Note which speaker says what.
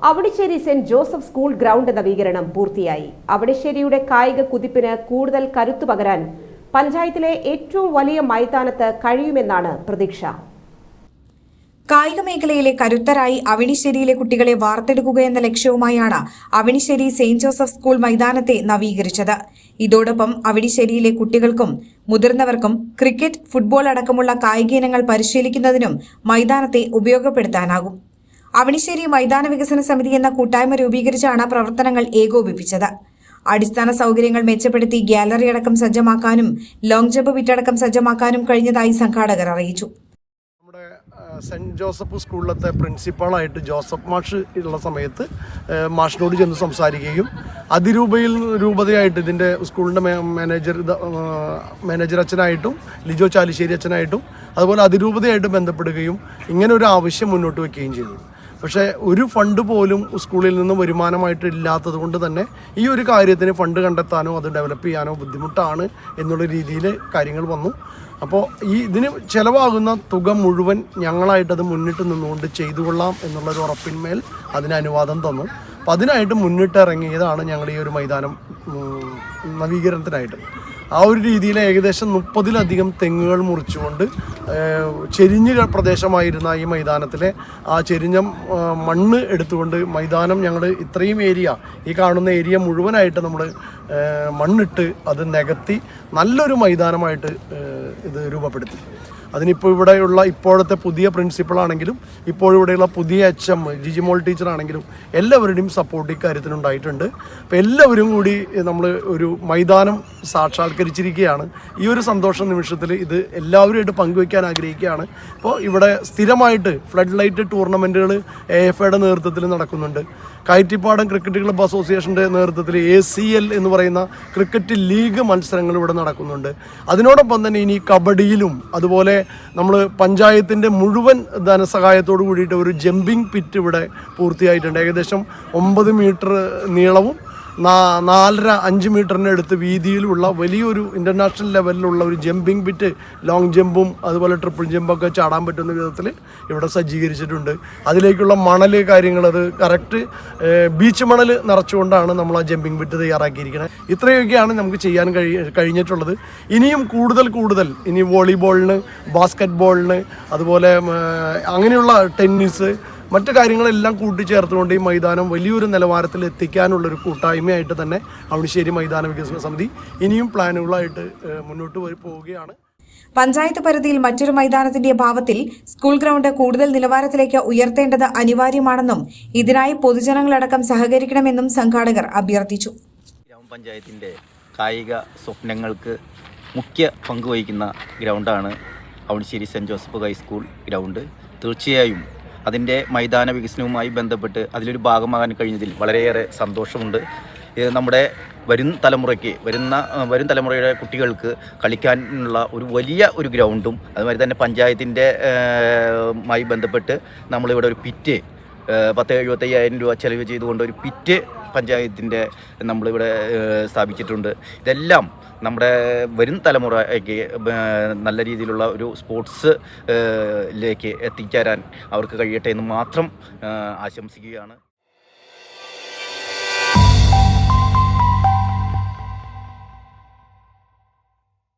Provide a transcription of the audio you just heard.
Speaker 1: Avanissery saint Joseph school ground നവീകരണം പൂർത്തിയായി. അവണിശ്ശേരിയുടെ കായിക കുതിപ്പിന് കൂടുതൽ കരുത്തു പകരാൻ പഞ്ചായത്തിലെ ഏറ്റവും വലിയ മൈതാനത്ത് കഴിയുമെന്നാണ് പ്രതീക്ഷ.
Speaker 2: കായിക മേഖലയിലെ കരുത്തരായി അവണിശ്ശേരിയിലെ കുട്ടികളെ വാർത്തെടുക്കുകയെന്ന ലക്ഷ്യവുമായാണ് അവണിശ്ശേരി സെന്റ് ജോസഫ് സ്കൂൾ മൈതാനത്തെ നവീകരിച്ചത്. ഇതോടൊപ്പം അവണിശ്ശേരിയിലെ കുട്ടികൾക്കും മുതിർന്നവർക്കും ക്രിക്കറ്റ്, ഫുട്ബോൾ അടക്കമുള്ള കായിക ഇനങ്ങൾ പരിശീലിക്കുന്നതിനും മൈതാനത്തെ ഉപയോഗപ്പെടുത്താനാകും. അവണിശ്ശേരി മൈതാന വികസന സമിതി എന്ന കൂട്ടായ്മ രൂപീകരിച്ചാണ് പ്രവർത്തനങ്ങൾ ഏകോപിപ്പിച്ചത്. അടിസ്ഥാന സൗകര്യങ്ങൾ മെച്ചപ്പെടുത്തി ഗ്യാലറി അടക്കം സജ്ജമാക്കാനും ലോങ് ജമ്പ് വിറ്റടക്കം സജ്ജമാക്കാനും കഴിഞ്ഞതായി സംഘാടകർ അറിയിച്ചു.
Speaker 3: സെൻറ്റ് ജോസഫ് സ്കൂളിലത്തെ പ്രിൻസിപ്പാളായിട്ട് ജോസഫ് മാഷ് ഉള്ള സമയത്ത് മാഷിനോട് ചെന്ന് സംസാരിക്കുകയും രൂപതയായിട്ട് ഇതിൻ്റെ സ്കൂളിൻ്റെ മാനേജർ അച്ഛനായിട്ടും ലിജോ ചാലിശ്ശേരി അച്ഛനായിട്ടും അതുപോലെ അതിരൂപതയായിട്ട് ബന്ധപ്പെടുകയും ഇങ്ങനെ ഒരു ആവശ്യം മുന്നോട്ട് വയ്ക്കുകയും ചെയ്തു. പക്ഷേ ഒരു ഫണ്ട് പോലും സ്കൂളിൽ നിന്ന് വരുമാനമായിട്ട് ഇല്ലാത്തത് കൊണ്ട് തന്നെ ഈ ഒരു കാര്യത്തിന് ഫണ്ട് കണ്ടെത്താനോ അത് ഡെവലപ്പ് ചെയ്യാനോ ബുദ്ധിമുട്ടാണ് എന്നുള്ള രീതിയിൽ കാര്യങ്ങൾ വന്നു. അപ്പോൾ ഇതിന് ചിലവാകുന്ന തുക മുഴുവൻ ഞങ്ങളായിട്ടത് മുന്നിട്ട് നിന്നുകൊണ്ട് ചെയ്തു കൊള്ളാം എന്നുള്ളൊരു ഉറപ്പിന്മേൽ അതിന് അനുവാദം തന്നു. അപ്പോൾ അതിനായിട്ട് മുന്നിട്ടിറങ്ങിയതാണ് ഞങ്ങൾ ഈ ഒരു മൈതാനം നവീകരണത്തിനായിട്ട്. ആ ഒരു രീതിയിൽ ഏകദേശം 30-ലധികം തെങ്ങുകൾ മുറിച്ചുകൊണ്ട് ചെരിഞ്ഞ പ്രദേശമായിരുന്ന ഈ മൈതാനത്തിലെ ആ ചെരിഞ്ഞ മണ്ണ് എടുത്തുകൊണ്ട് മൈതാനം ഞങ്ങൾ ഇത്രയും ഏരിയ, ഈ കാണുന്ന ഏരിയ മുഴുവനായിട്ട് നമ്മൾ മണ്ണിട്ട് അത് നികത്തി നല്ലൊരു മൈതാനമായിട്ട് ഇത് രൂപപ്പെടുത്തി. അതിനിപ്പോൾ ഇവിടെയുള്ള ഇപ്പോഴത്തെ പുതിയ പ്രിൻസിപ്പളാണെങ്കിലും ഇപ്പോഴിവിടെയുള്ള പുതിയ HM ജിജിമോൾ ടീച്ചറാണെങ്കിലും എല്ലാവരുടെയും സപ്പോർട്ട് ഇക്കാര്യത്തിനുണ്ടായിട്ടുണ്ട്. അപ്പോൾ എല്ലാവരും കൂടി നമ്മൾ ഒരു മൈതാനം സാക്ഷാത്കരിച്ചിരിക്കുകയാണ്. ഈ ഒരു സന്തോഷ നിമിഷത്തിൽ ഇത് എല്ലാവരുമായിട്ട് പങ്കുവയ്ക്കാൻ ആഗ്രഹിക്കുകയാണ്. അപ്പോൾ ഇവിടെ സ്ഥിരമായിട്ട് ഫ്ലഡ് ലൈറ്റ് ടൂർണമെൻറ്റുകൾ AFAയുടെ നേതൃത്വത്തിൽ നടക്കുന്നുണ്ട്. കയറ്റിപ്പാടം ക്രിക്കറ്റ് ക്ലബ്ബ് അസോസിയേഷൻ്റെ നേതൃത്വത്തിൽ ACL എന്ന് പറയുന്ന ക്രിക്കറ്റ് ലീഗ് മത്സരങ്ങൾ ഇവിടെ നടക്കുന്നുണ്ട്. അതിനോടൊപ്പം തന്നെ ഇനി കബഡിയിലും അതുപോലെ നമ്മൾ പഞ്ചായത്തിൻ്റെ മുഴുവൻ ധനസഹായത്തോടു കൂടിയിട്ട് ഒരു ജമ്പിങ് പിറ്റ് ഇവിടെ പൂർത്തിയായിട്ടുണ്ട്. ഏകദേശം 9 മീറ്റർ നീളവും 4.5 മീറ്ററിന് അടുത്ത് വീതിയിലുള്ള വലിയൊരു ഇൻ്റർനാഷണൽ ലെവലിലുള്ള ഒരു ജമ്പിങ് പിറ്റ്, ലോങ് ജമ്പും അതുപോലെ ട്രിപ്പിൾ ജമ്പൊക്കെ ചാടാൻ പറ്റുന്ന വിധത്തിൽ ഇവിടെ സജ്ജീകരിച്ചിട്ടുണ്ട്. അതിലേക്കുള്ള മണൽ കാര്യങ്ങൾ അത് കറക്റ്റ് ബീച്ച് മണൽ നിറച്ചുകൊണ്ടാണ് നമ്മൾ ആ ജമ്പിങ് പിറ്റ് തയ്യാറാക്കിയിരിക്കുന്നത്. ഇത്രയൊക്കെയാണ് നമുക്ക് ചെയ്യാൻ കഴിഞ്ഞിട്ടുള്ളത്. ഇനിയും കൂടുതൽ ഇനി വോളിബോളിന്, ബാസ്കറ്റ് ബോളിന്, അതുപോലെ അങ്ങനെയുള്ള ടെന്നീസ്, മറ്റു കാര്യങ്ങളെല്ലാം കൂട്ടിച്ചേർത്തുകൊണ്ട് ഈ മൈതാനം വലിയൊരു നിലവാരത്തിൽ എത്തിക്കാനുള്ളൊരു കൂട്ടായ്മയായിട്ട് തന്നെ അവണിശ്ശേരി മൈതാന വികസന സമിതി ഇനിയും പ്ലാനുകളായിട്ട് മുന്നോട്ട് പോവുകയാണ്.
Speaker 2: പഞ്ചായത്ത് പരിധിയിൽ മറ്റൊരു മൈതാനത്തിന്റെ അഭാവത്തിൽ സ്കൂൾ ഗ്രൗണ്ട് കൂടുതൽ നിലവാരത്തിലേക്ക് ഉയർത്തേണ്ടത് അനിവാര്യമാണെന്നും ഇതിനായി പൊതുജനങ്ങളടക്കം സഹകരിക്കണമെന്നും സംഘാടകർ അഭ്യർത്ഥിച്ചു.
Speaker 4: ഗ്രാമപഞ്ചായത്തിന്റെ കായിക സ്വപ്നങ്ങൾക്ക് മുഖ്യ പങ്കുവഹിക്കുന്ന ഗ്രൗണ്ടാണ് Avanissery saint Joseph high school ground. തീർച്ചയായും അതിൻ്റെ മൈതാന വികസനവുമായി ബന്ധപ്പെട്ട് അതിലൊരു ഭാഗമാകാൻ കഴിഞ്ഞതിൽ വളരെയേറെ സന്തോഷമുണ്ട്. നമ്മുടെ വരും തലമുറയുടെ കുട്ടികൾക്ക് കളിക്കാനുള്ള ഒരു വലിയ ഒരു ഗ്രൗണ്ടും അതുമാതിരി തന്നെ പഞ്ചായത്തിൻ്റെ മായി ബന്ധപ്പെട്ട് നമ്മളിവിടെ ഒരു പിറ്റ് 10,75,000 രൂപ ചെലവ് ചെയ്തുകൊണ്ട് ഒരു പിറ്റ് പഞ്ചായത്തിൻ്റെ നമ്മളിവിടെ സ്ഥാപിച്ചിട്ടുണ്ട്. ഇതെല്ലാം നമ്മുടെ വരും തലമുറയ്ക്ക് നല്ല രീതിയിലുള്ള ഒരു സ്പോർട്സിലേക്ക് എത്തിച്ചേരാൻ അവർക്ക് കഴിയട്ടെ എന്ന് മാത്രം ആശംസിക്കുകയാണ്.